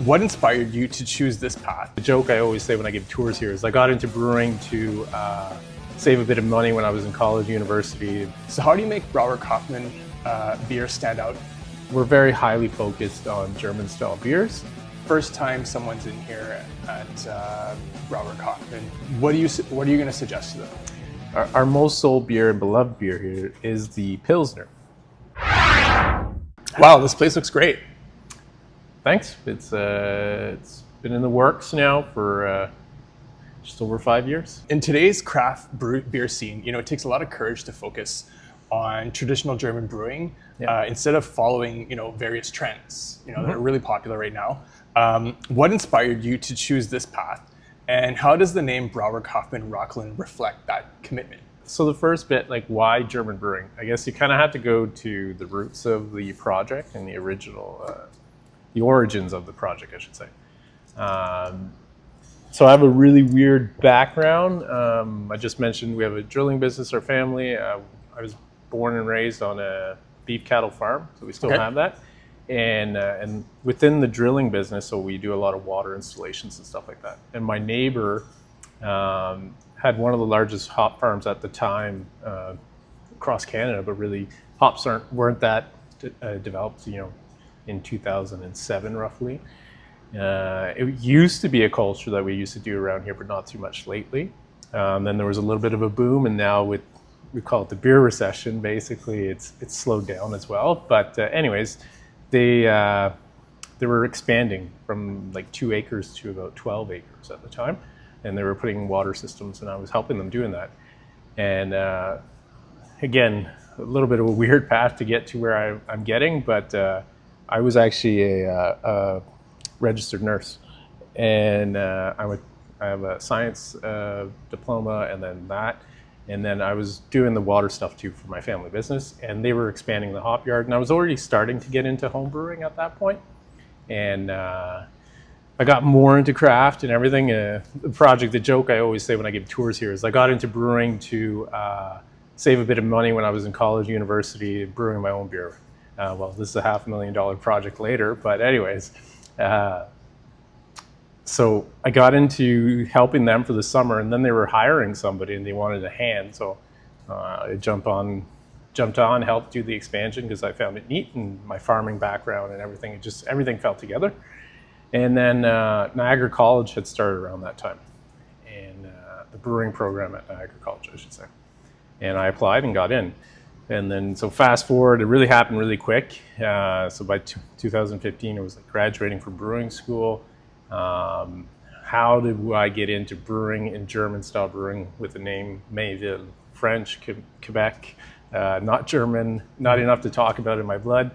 What inspired you to choose this path? The joke I always say when I give tours here is I got into brewing to save a bit of money when I was in college, university. So how do you make Brauwerk Hoffman beer stand out? We're very highly focused on German style beers. First time someone's in here at Brauwerk Hoffman, what are you going to suggest to them? Our most sold beer and beloved beer here is the Pilsner. Wow, this place looks great. Thanks. It's been in the works now for just over 5 years. In today's craft beer scene, it takes a lot of courage to focus on traditional German brewing instead of following, various trends, that are really popular right now. What inspired you to choose this path, and how does the name Brauwerk Hoffman Rockland reflect that commitment? So the first bit, why German brewing? I guess you kind of have to go to the roots of the project and the original, the origins of the project, I should say. So I have a really weird background. I just mentioned we have a drilling business, our family. I was born and raised on a beef cattle farm, so we still have that. And within the drilling business, so we do a lot of water installations and stuff like that. And my neighbor had one of the largest hop farms at the time across Canada, but really hops weren't that developed, in 2007 roughly. It used to be a culture that we used to do around here, but not too much lately. Then there was a little bit of a boom, and now we call it the beer recession. Basically, it's slowed down as well. But anyways, they were expanding from 2 acres to about 12 acres at the time, and they were putting water systems, and I was helping them doing that. And again, a little bit of a weird path to get to where I'm getting, but I was actually a registered nurse, and I have a science diploma, and then I was doing the water stuff too for my family business, and they were expanding the hop yard, and I was already starting to get into home brewing at that point, and I got more into craft and everything. The joke I always say when I give tours here is I got into brewing to save a bit of money when I was in college, university, brewing my own beer. Well, this is a $500,000 project later, but anyways. So I got into helping them for the summer, and then they were hiring somebody and they wanted a hand. So I jumped on, helped do the expansion because I found it neat, and my farming background and everything, everything fell together. And then Niagara College had started around that time, and the brewing program at Niagara College, I should say. And I applied and got in. And then, so fast forward, it really happened really quick. So by 2015, it was graduating from brewing school. How did I get into brewing in German style brewing with the name Mainville? French, Quebec, not German, not enough to talk about in my blood.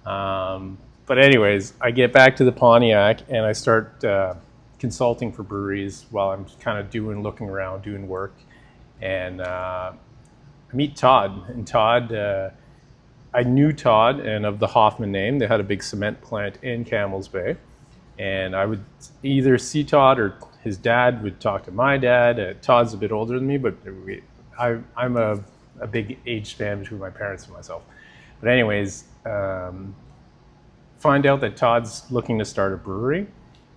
But anyways, I get back to the Pontiac and I start consulting for breweries while I'm kind of looking around, doing work. And I meet Todd, and Todd, I knew Todd and of the Hoffman name. They had a big cement plant in Campbell's Bay, and I would either see Todd or his dad would talk to my dad. Todd's a bit older than me, but I'm a big age span between my parents and myself. But anyways, find out that Todd's looking to start a brewery,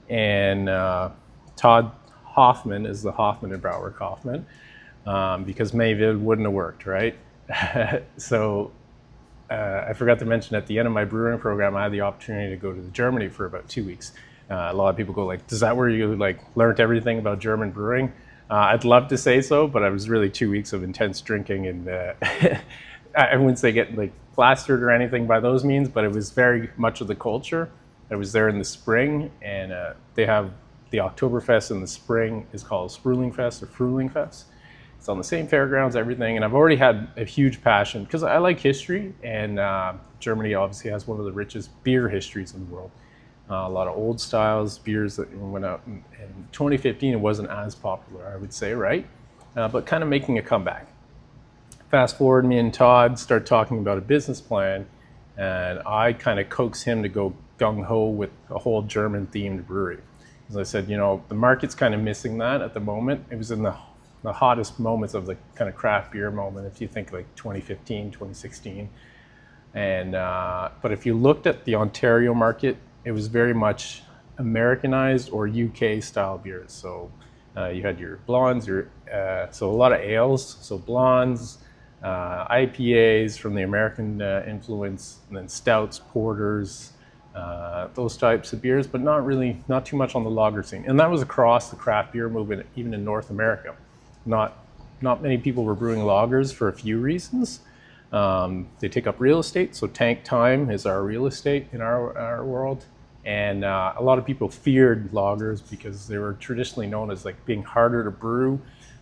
and Todd Hoffman is the Hoffman in Brauwerk Hoffman. Because Mainville wouldn't have worked, right? So I forgot to mention at the end of my brewing program, I had the opportunity to go to Germany for about 2 weeks. A lot of people go is that where you learned everything about German brewing? I'd love to say so, but it was really 2 weeks of intense drinking, and I wouldn't say get plastered or anything by those means, but it was very much of the culture. I was there in the spring, and they have the Oktoberfest in the spring is called Frühlingfest or Frühlingfest. It's on the same fairgrounds, everything, and I've already had a huge passion because I like history, and Germany obviously has one of the richest beer histories in the world. A lot of old styles, beers that went out in 2015. It wasn't as popular, I would say, right? But kind of making a comeback. Fast forward, me and Todd start talking about a business plan, and I kind of coax him to go gung-ho with a whole German-themed brewery. As I said, the market's kind of missing that at the moment. It was in the hottest moments of the kind of craft beer moment, if you think 2015, 2016. And but if you looked at the Ontario market, it was very much Americanized or UK style beers. So you had your blondes, so a lot of ales, so blondes, IPAs from the American influence, and then stouts, porters, those types of beers, but not too much on the lager scene. And that was across the craft beer movement, even in North America. Not many people were brewing lagers for a few reasons. They take up real estate, so tank time is our real estate in our world. And a lot of people feared lagers because they were traditionally known as like being harder to brew.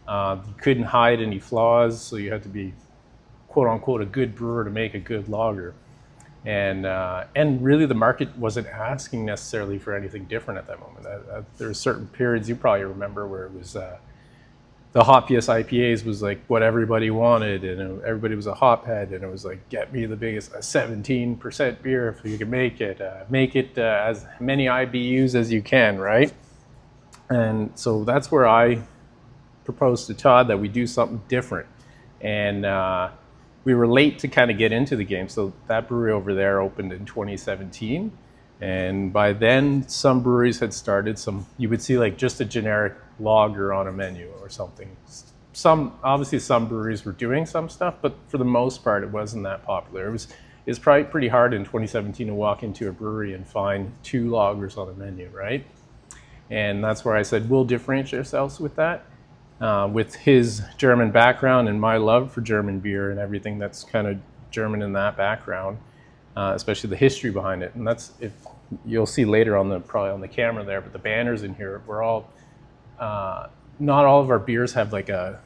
You couldn't hide any flaws, so you had to be quote unquote a good brewer to make a good lager. And really the market wasn't asking necessarily for anything different at that moment. There were certain periods you probably remember where it was the hoppiest IPAs was like what everybody wanted, and everybody was a hophead, and it was like, get me the biggest 17% beer if you can make it as many IBUs as you can, right? And so that's where I proposed to Todd that we do something different. And we were late to kind of get into the game. So that brewery over there opened in 2017. And by then, some breweries had started you would see like just a generic lager on a menu or something. Obviously some breweries were doing some stuff, but for the most part, it wasn't that popular. It was probably pretty hard in 2017 to walk into a brewery and find 2 lagers on a menu, right? And that's where I said, we'll differentiate ourselves with that. With his German background and my love for German beer and everything that's kind of German in that background, especially the history behind it. And that's, if you'll see later probably on the camera there, but the banners in here, we're all, not all of our beers have like a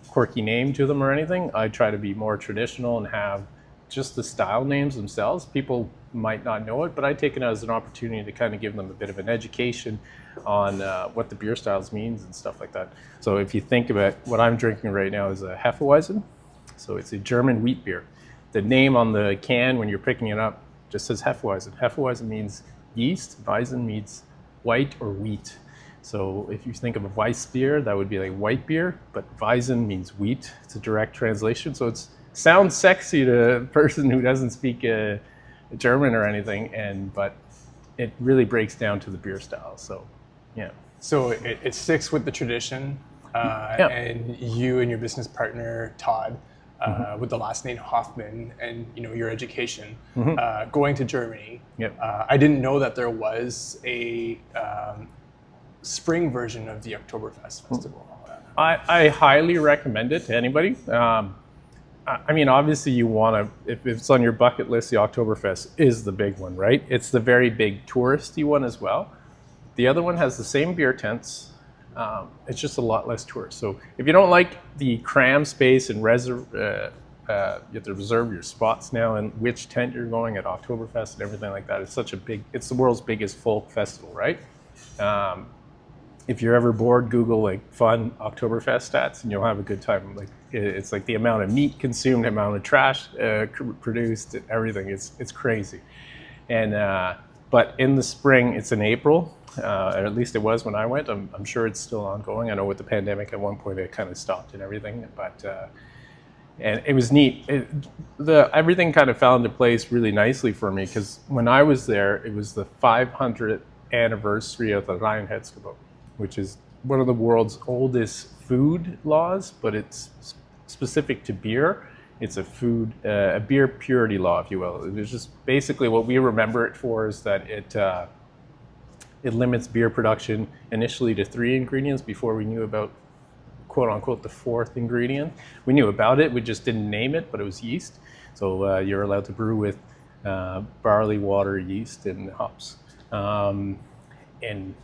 quirky name to them or anything. I try to be more traditional and have just the style names themselves. People might not know it, but I take it as an opportunity to kind of give them a bit of an education on what the beer styles means and stuff like that. So if you think about what I'm drinking right now is a Hefeweizen. So it's a German wheat beer. The name on the can when you're picking it up just says Hefeweizen. Hefeweizen means yeast. Weizen means white or wheat. So if you think of a Weiss beer, that would be like white beer, but Weizen means wheat. It's a direct translation. So it sounds sexy to a person who doesn't speak German or anything, but it really breaks down to the beer style. So, yeah. So it sticks with the tradition, and you and your business partner Todd, with the last name Hoffman, and your education, going to Germany. Yep. I didn't know that there was a spring version of the Oktoberfest festival. I highly recommend it to anybody. I mean, obviously you want to, if it's on your bucket list, the Oktoberfest is the big one, right? It's the very big touristy one as well. The other one has the same beer tents. It's just a lot less tourists. So if you don't like the cram space and you have to reserve your spots now and which tent you're going at Oktoberfest and everything like that. It's the world's biggest folk festival, right? If you're ever bored, Google like fun Oktoberfest stats and you'll have a good time. Like it's like the amount of meat consumed, the amount of trash produced, everything. It's crazy. And but in the spring, it's in April. Or at least it was when I went. I'm sure it's still ongoing. I know with the pandemic at one point it kind of stopped and everything, but and it was neat. Everything kind of fell into place really nicely for me because when I was there, it was the 500th anniversary of the Reinheitsgebot, which is one of the world's oldest food laws, but it's specific to beer. It's a beer purity law, if you will. It was just basically what we remember it for is that it limits beer production initially to 3 ingredients before we knew about, quote unquote, the 4th ingredient. We knew about it, we just didn't name it, but it was yeast. So you're allowed to brew with barley, water, yeast, and hops. And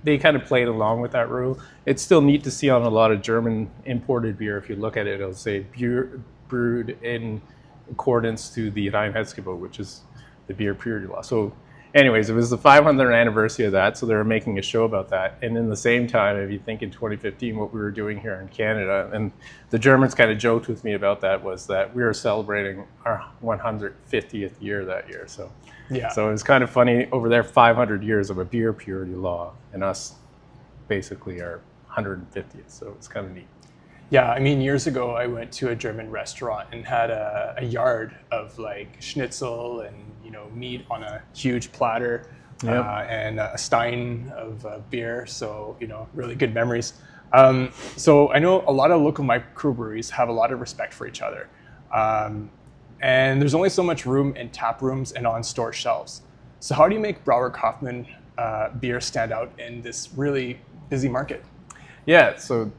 they kind of played along with that rule. It's still neat to see on a lot of German imported beer. If you look at it, it'll say beer brewed in accordance to the Reinheitsgebot, which is the beer purity law. So anyways, it was the 500th anniversary of that, so they were making a show about that. And in the same time, if you think in 2015, what we were doing here in Canada, and the Germans kind of joked with me about that, was that we were celebrating our 150th year that year. So yeah. So it was kind of funny, over there, 500 years of a beer purity law, and us basically are 150th, so it's kind of neat. Yeah, I mean, years ago, I went to a German restaurant and had a yard of like schnitzel and meat on a huge platter and a stein of beer. So, really good memories. So I know a lot of local microbreweries have a lot of respect for each other. And there's only so much room in tap rooms and on store shelves. So how do you make Brauwerk Hoffman beer stand out in this really busy market? Yeah, so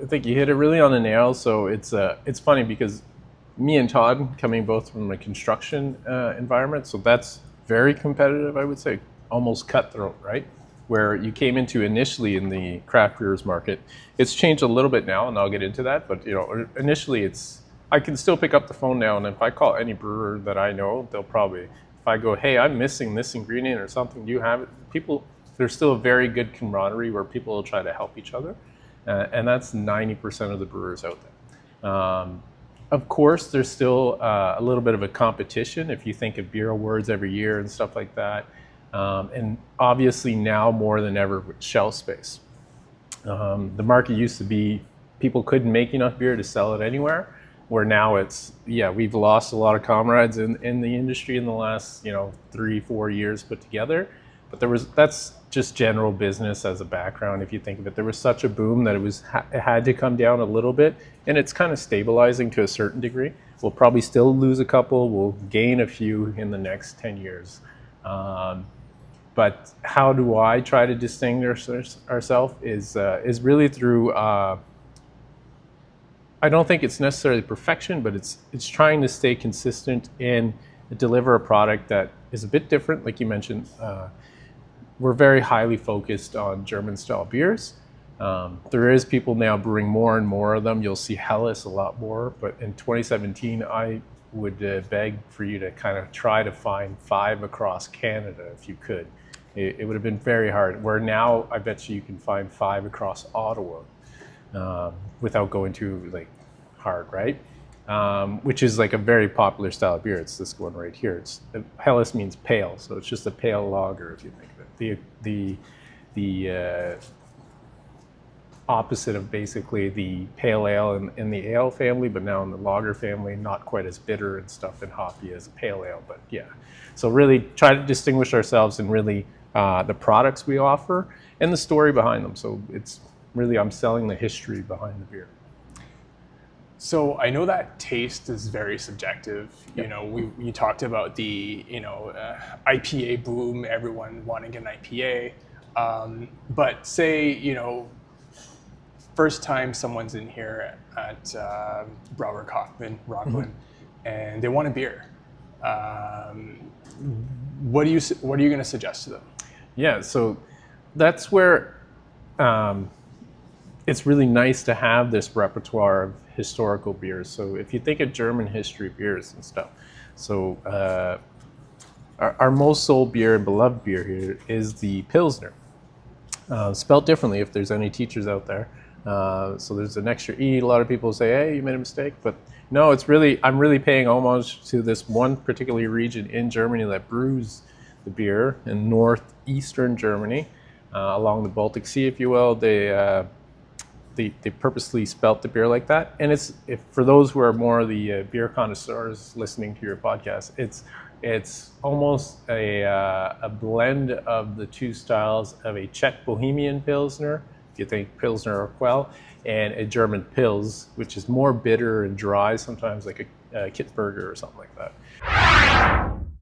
I think you hit it really on the nail. So it's funny because me and Todd coming both from a construction environment, so that's very competitive, I would say, almost cutthroat, right? Where you came into initially in the craft brewers market. It's changed a little bit now, and I'll get into that. But initially, I can still pick up the phone now, and if I call any brewer that I know, they'll probably, if I go, hey, I'm missing this ingredient or something, do you have it? There's still a very good camaraderie where people will try to help each other, and that's 90% of the brewers out there. Of course, there's still a little bit of a competition if you think of beer awards every year and stuff like that. And obviously now more than ever with shelf space. The market used to be people couldn't make enough beer to sell it anywhere, where now we've lost a lot of comrades in the industry in the last 3-4 years put together. But that's just general business as a background. If you think of it, there was such a boom that it had to come down a little bit, and it's kind of stabilizing to a certain degree. We'll probably still lose a couple, we'll gain a few in the next 10 years. But how do I try to distinguish ourselves is really through, I don't think it's necessarily perfection, but it's trying to stay consistent and deliver a product that is a bit different. Like you mentioned, we're very highly focused on German style beers. There is people now brewing more and more of them. You'll see Helles a lot more, but in 2017, I would beg for you to kind of try to find 5 across Canada if you could. It would have been very hard. Where now, I bet you can find 5 across Ottawa without going too hard, right? Which is like a very popular style of beer. It's this one right here. Helles means pale, so it's just a pale lager if you think of it. The opposite of basically the pale ale in the ale family, but now in the lager family, not quite as bitter and stuff and hoppy as a pale ale, but yeah. So really try to distinguish ourselves in really the products we offer and the story behind them. So it's really, I'm selling the history behind the beer. So I know that taste is very subjective. Yep. You talked about the IPA boom, everyone wanting an IPA. But say first time someone's in here at Brauwerk Hoffman, Rockland, and they want a beer. What are you going to suggest to them? Yeah, so that's where it's really nice to have this repertoire of historical beers. So if you think of German history beers and stuff, so our most sold beer and beloved beer here is the Pilsner. Spelled differently if there's any teachers out there. So there's an extra E. A lot of people say, hey, you made a mistake. But no, I'm really paying homage to this one particular region in Germany that brews the beer in northeastern Germany, along the Baltic Sea, if you will. They purposely spelt the beer like that. And for those who are more the beer connoisseurs listening to your podcast, it's almost a blend of the two styles of a Czech Bohemian Pilsner, if you think Pilsner or Quell, and a German Pils, which is more bitter and dry, sometimes like a Kitburger or something like that.